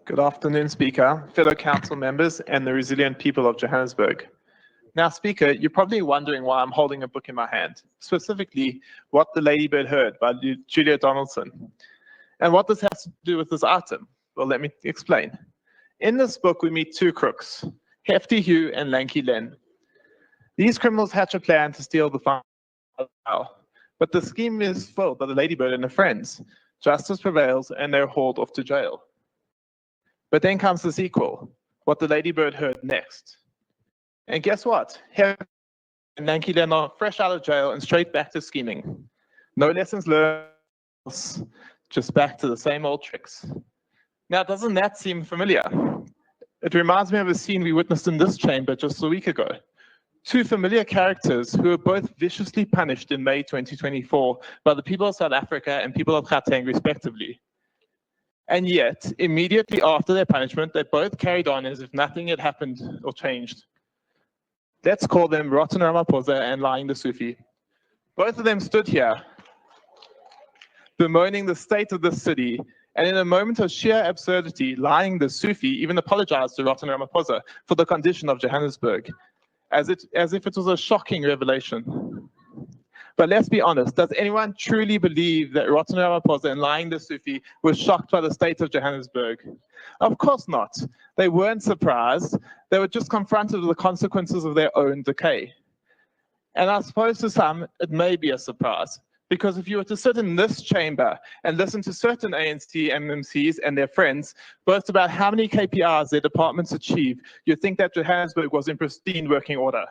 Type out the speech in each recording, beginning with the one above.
Good afternoon, Speaker, fellow council members, and the resilient people of Johannesburg. Now, Speaker, you're probably wondering why I'm holding a book in my hand, specifically What the Ladybird Heard by Julia Donaldson. And what this has to do with this item? Well, let me explain. In this book, we meet two crooks, Hefty Hugh and Lanky Len. These criminals hatch a plan to steal the file, but the scheme is foiled by the Ladybird and her friends. Justice prevails, and they're hauled off to jail. But then comes the sequel, What the Ladybird Heard Next. And guess what? Hefty and Lanky Len are fresh out of jail and straight back to scheming. No lessons learned, just back to the same old tricks. Now, doesn't that seem familiar? It reminds me of a scene we witnessed in this chamber just a week ago. Two familiar characters who were both viciously punished in May 2024 by the people of South Africa and people of Gauteng, respectively. And yet, immediately after their punishment, they both carried on as if nothing had happened or changed. Let's call them Rotten Ramaphosa and Lying the Sufi. Both of them stood here, bemoaning the state of the city, and in a moment of sheer absurdity, Lying the Sufi even apologized to Rotten Ramaphosa for the condition of Johannesburg, as if it was a shocking revelation. But let's be honest, does anyone truly believe that Rotten Ramaphosa and Lying the Sufi were shocked by the state of Johannesburg? Of course not. They weren't surprised. They were just confronted with the consequences of their own decay. And I suppose to some, it may be a surprise. Because if you were to sit in this chamber and listen to certain ANC MMCs and their friends boast about how many KPIs their departments achieve, you'd think that Johannesburg was in pristine working order.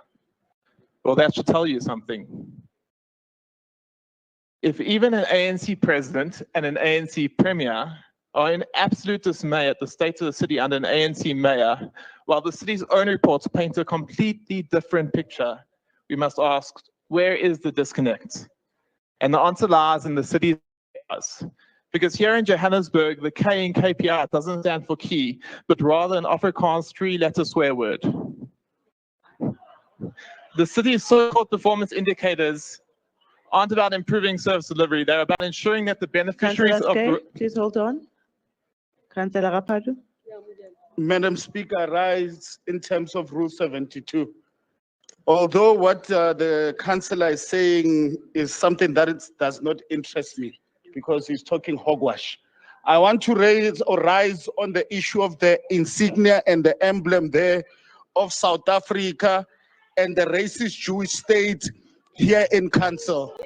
Well, that should tell you something. If even an ANC president and an ANC premier are in absolute dismay at the state of the city under an ANC mayor, while the city's own reports paint a completely different picture, we must ask, where is the disconnect? And the answer lies in the city's KPIs. Because here in Johannesburg, the K in KPI doesn't stand for key, but rather an Afrikaans three-letter swear word. The city's so-called performance indicators aren't about improving service delivery. They're about ensuring that the beneficiaries of... Please hold on. Councillor Rapado. Madam Speaker, I rise in terms of Rule 72. Although what the councillor is saying is something that does not interest me because he's talking hogwash. I want to rise on the issue of the insignia and the emblem there of South Africa and the racist Jewish state here in council.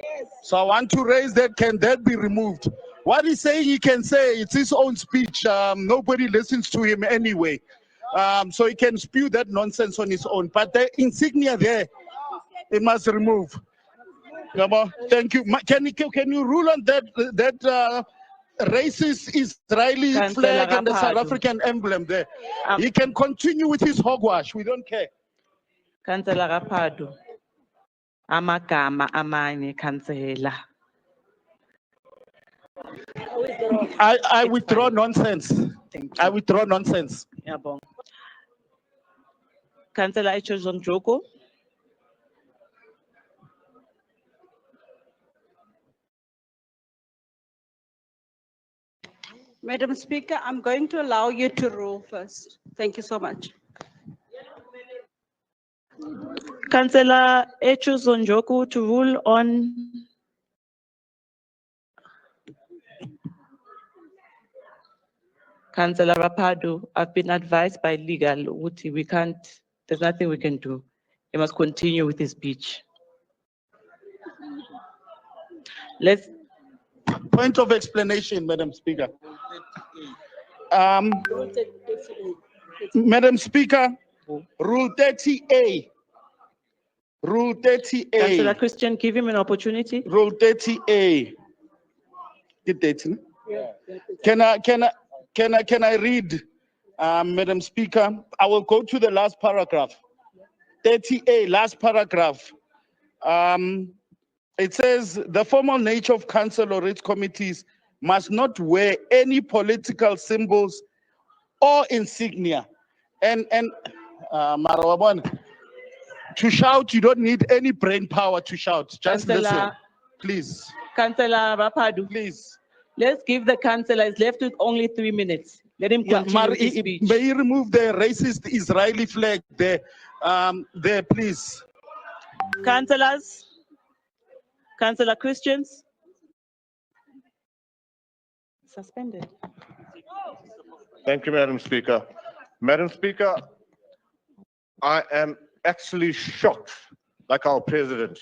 So I want to raise that. Can that be removed? What he's saying, he can say, it's his own speech. Nobody listens to him anyway. So he can spew that nonsense on his own. But the insignia there, he must remove. Thank you. Can you rule on that racist Israeli flag and the South African emblem there? He can continue with his hogwash. We don't care. Councillor Rapado. Amagama amanye councillor. I withdraw nonsense. I withdraw nonsense. Yeah, bon. Councillor Echozonjoko. Madam Speaker, I'm going to allow you to rule first. Thank you so much. Councillor Echozonjoko to rule on. Councillor Rapado, I've been advised by legal, we can't, there's nothing we can do. He must continue with his speech. Let's. Point of explanation, Madam Speaker. Madam Speaker, Rule 30A. Rule 30A. Councillor Christian, give him an opportunity. Rule 30A. Can I read, Madam Speaker? I will go to the last paragraph. 30A, last paragraph. It says the formal nature of council or its committees must not wear any political symbols or insignia. And Marawabon, to shout, you don't need any brain power to shout. Just listen, please. Councillor Rapado. Please. Let's give the councillor, is left with only 3 minutes. Let him continue with his speech. May he remove the racist Israeli flag there, please. Councillors, Councillor Christians. Suspended. Thank you, Madam Speaker. Madam Speaker, I am actually shocked, like our president,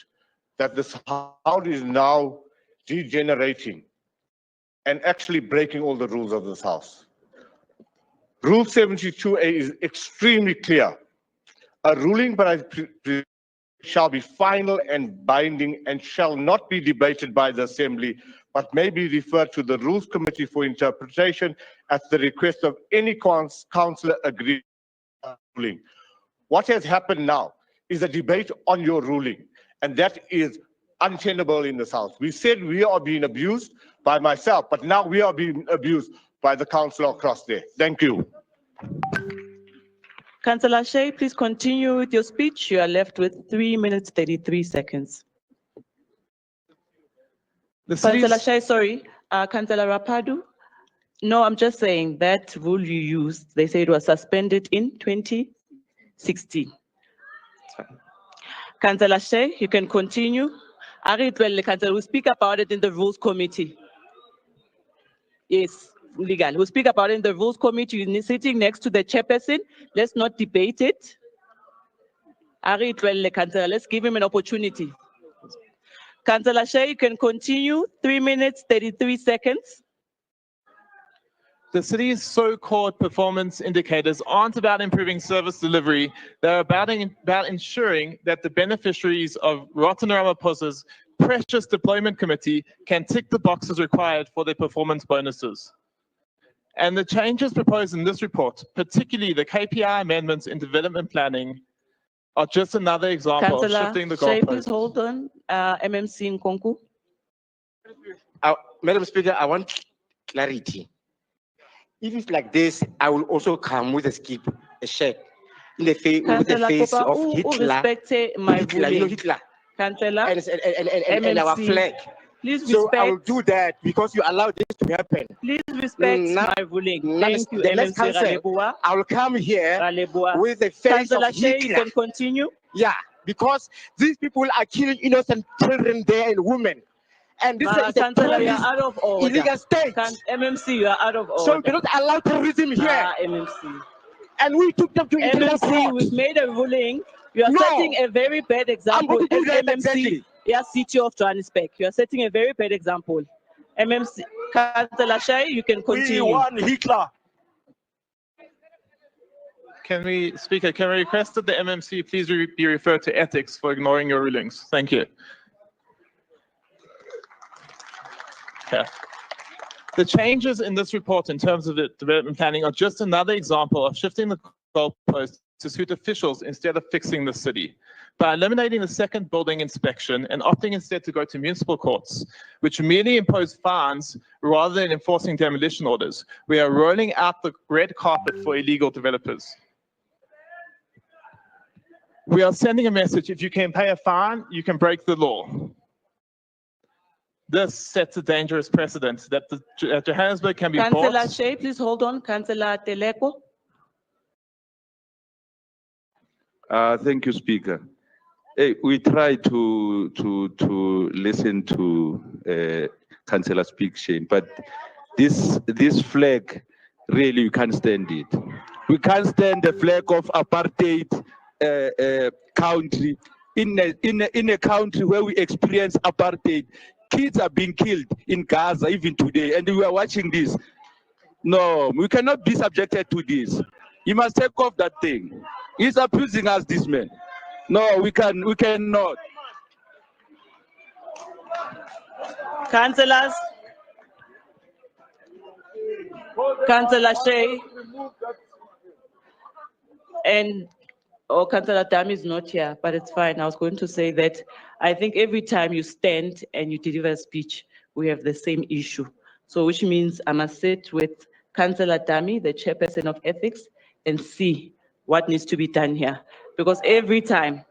that this House is now degenerating and actually breaking all the rules of this House. Rule 72A is extremely clear. A ruling by shall be final and binding and shall not be debated by the Assembly, but may be referred to the Rules Committee for interpretation at the request of any councillor agreed ruling. What has happened now is a debate on your ruling, and that is untenable in this House. We said we are being abused by myself, but now we are being abused by the councillor across there. Thank you. Councillor Shea, please continue with your speech. You are left with 3 minutes, 33 seconds. Councillor Shea, sorry. Councillor Rapadu? No, I'm just saying that rule you used, they say it was suspended in 2016. Councillor Shea, you can continue. Councillor, we'll speak about it in the Rules Committee. Yes, legal. We'll speak about it in the Rules Committee. You're sitting next to the chairperson. Let's not debate it. Councillor, let's give him an opportunity. Councillor Shea, you can continue. 3 minutes, 33 seconds. The city's so-called performance indicators aren't about improving service delivery. They're about ensuring that the beneficiaries of Rotten Ramaphosa's precious deployment committee can tick the boxes required for their performance bonuses. And the changes proposed in this report, particularly the KPI amendments in development planning, are just another example of shifting the Shea, please goalposts. hold on. MMC Nkonku. Madam Speaker, I want clarity. If it's like this, I will also come with a shirt in the face with the face of Hitler. Respect my Hitler, you know ruling. Hitler, Councillor, and our MMC. flag. Please So respect. I will do that because you allowed this to happen. Please respect Now- my ruling. now Thank you, the next MMC council, Raleboa. I will come here Raleboa. with the face Councillor of Shea, you Hitler. can continue. Yeah, because these people are killing innocent children there and women. And this is a Councillor, you are terrorist, out of order. illegal state. MMC, you are out of order. So we cannot allow terrorism here. MMC. And we took them to international MMC, court. we've made a ruling. You are No. setting a very bad example. going to do that MMC, exactly. yeah, City of Johannesburg. You are setting a very bad example. MMC, Councillor Shea, you can continue. We want Hitler. Speaker, can we request that the MMC please be referred to ethics for ignoring your rulings? Thank you. Okay. The changes in this report in terms of the development planning are just another example of shifting the goalposts to suit officials instead of fixing the city. By eliminating the second building inspection and opting instead to go to municipal courts, which merely impose fines rather than enforcing demolition orders, we are rolling out the red carpet for illegal developers. We are sending a message: if you can pay a fine, you can break the law. This sets a dangerous precedent that Johannesburg can be Councillor bought. Shea, please hold on. Councillor Teleko. Thank you, Speaker. Hey, we try to listen to Councillor speak, Shane, but this flag, really, we can't stand it. We can't stand the flag of apartheid country in a country where we experience apartheid. Kids are being killed in Gaza even today, and we are watching this. No, we cannot be subjected to this. He must take off that thing. He's abusing us, this man. No, we cannot. Councillors. Councillor Shea. And Councillor Dami is not here, but it's fine. I was going to say that I think every time you stand and you deliver a speech, we have the same issue. So which means I must sit with Councillor Dami, the chairperson of ethics, and see what needs to be done here. Because every time,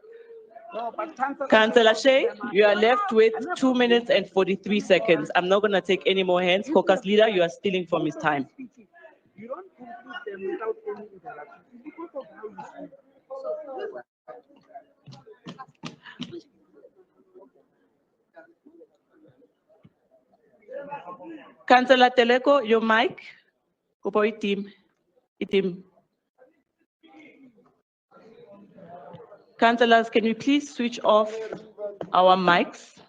Councillor Shea, you are left with 2 minutes and 43 seconds. I'm not going to take any more hands. Caucus leader, you are stealing from his time. You don't do Councillor Teleko, your mic. Kopo itim. Itim. Councillors, can you please switch off our mics?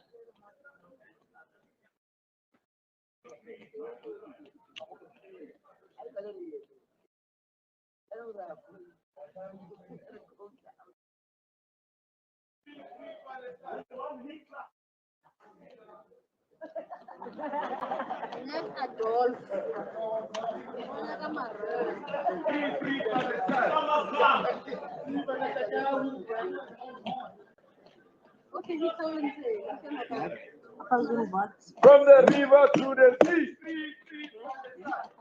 From the river to the sea.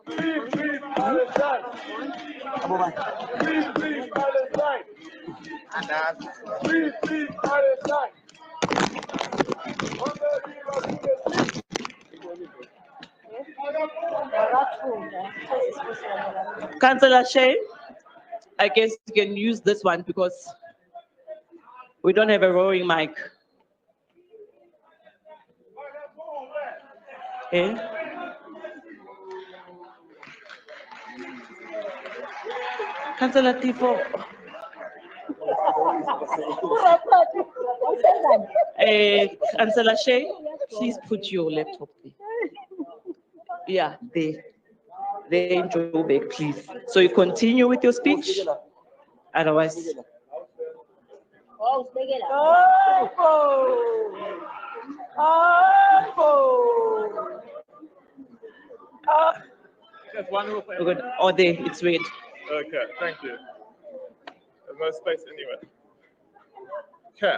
Free Palestine. Free Palestine. Free Palestine. From the river to the sea. Councillor Shay, I guess you can use this one because we don't have a roaring mic. Okay. Councillor Tipo. Councillor Shay, please put your laptop there. Yeah, there in Joburg, please. So you continue with your speech. Otherwise. Just one more We're good. Oh, there, it's red. Okay, thank you. There's no space anywhere. Okay.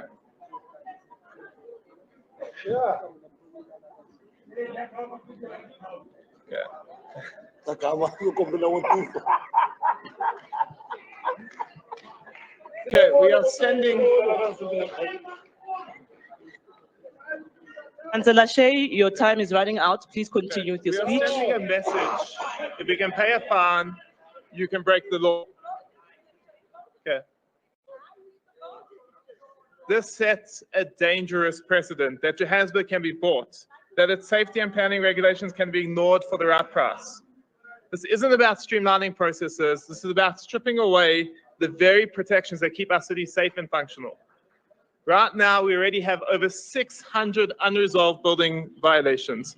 Okay, we are sending. Councillor Shay, your time is running out. Please continue with your We are speech. sending a message. If you can pay a fine, you can break the law. Okay. This sets a dangerous precedent that Johannesburg can be bought, that its safety and planning regulations can be ignored for the right price. This isn't about streamlining processes. This is about stripping away the very protections that keep our city safe and functional. Right now, we already have over 600 unresolved building violations.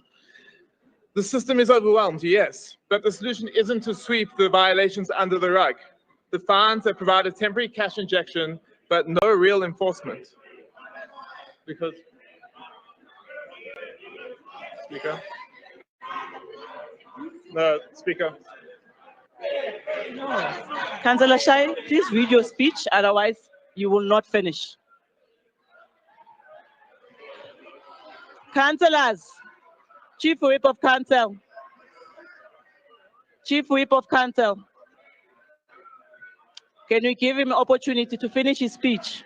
The system is overwhelmed, yes, but the solution isn't to sweep the violations under the rug. The fines that provide a temporary cash injection, but no real enforcement. Because, Speaker? No, Speaker. Councillor Shay, please read your speech, otherwise you will not finish. Councillors, Chief Whip of Council. Chief Whip of Council. Can we give him an opportunity to finish his speech?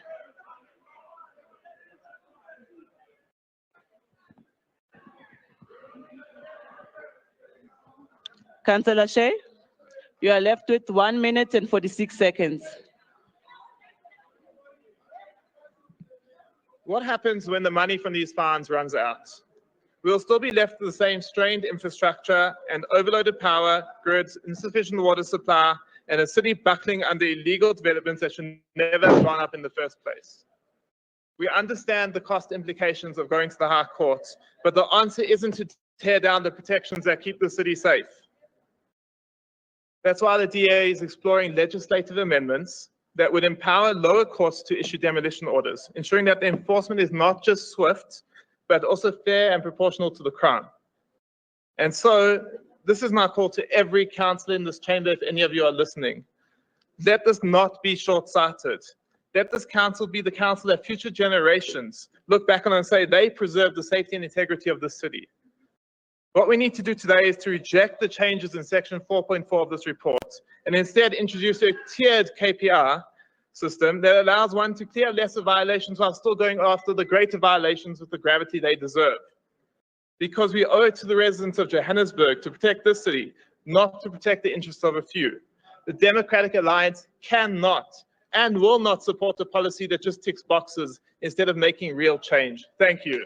Councillor Shay, you are left with 1 minute and 46 seconds. What happens when the money from these fines runs out? We'll still be left with the same strained infrastructure and overloaded power grids, insufficient water supply, and a city buckling under illegal developments that should never have gone up in the first place. We understand the cost implications of going to the High Court, but the answer isn't to tear down the protections that keep the city safe. That's why the DA is exploring legislative amendments that would empower lower courts to issue demolition orders, ensuring that the enforcement is not just swift, but also fair and proportional to the crime. And so, this is my call to every councillor in this chamber, if any of you are listening. Let this not be short-sighted. Let this council be the council that future generations look back on and say they preserved the safety and integrity of this city. What we need to do today is to reject the changes in section 4.4 of this report and instead introduce a tiered KPI system that allows one to clear lesser violations while still going after the greater violations with the gravity they deserve. Because we owe it to the residents of Johannesburg to protect this city, not to protect the interests of a few. The Democratic Alliance cannot and will not support a policy that just ticks boxes instead of making real change. Thank you.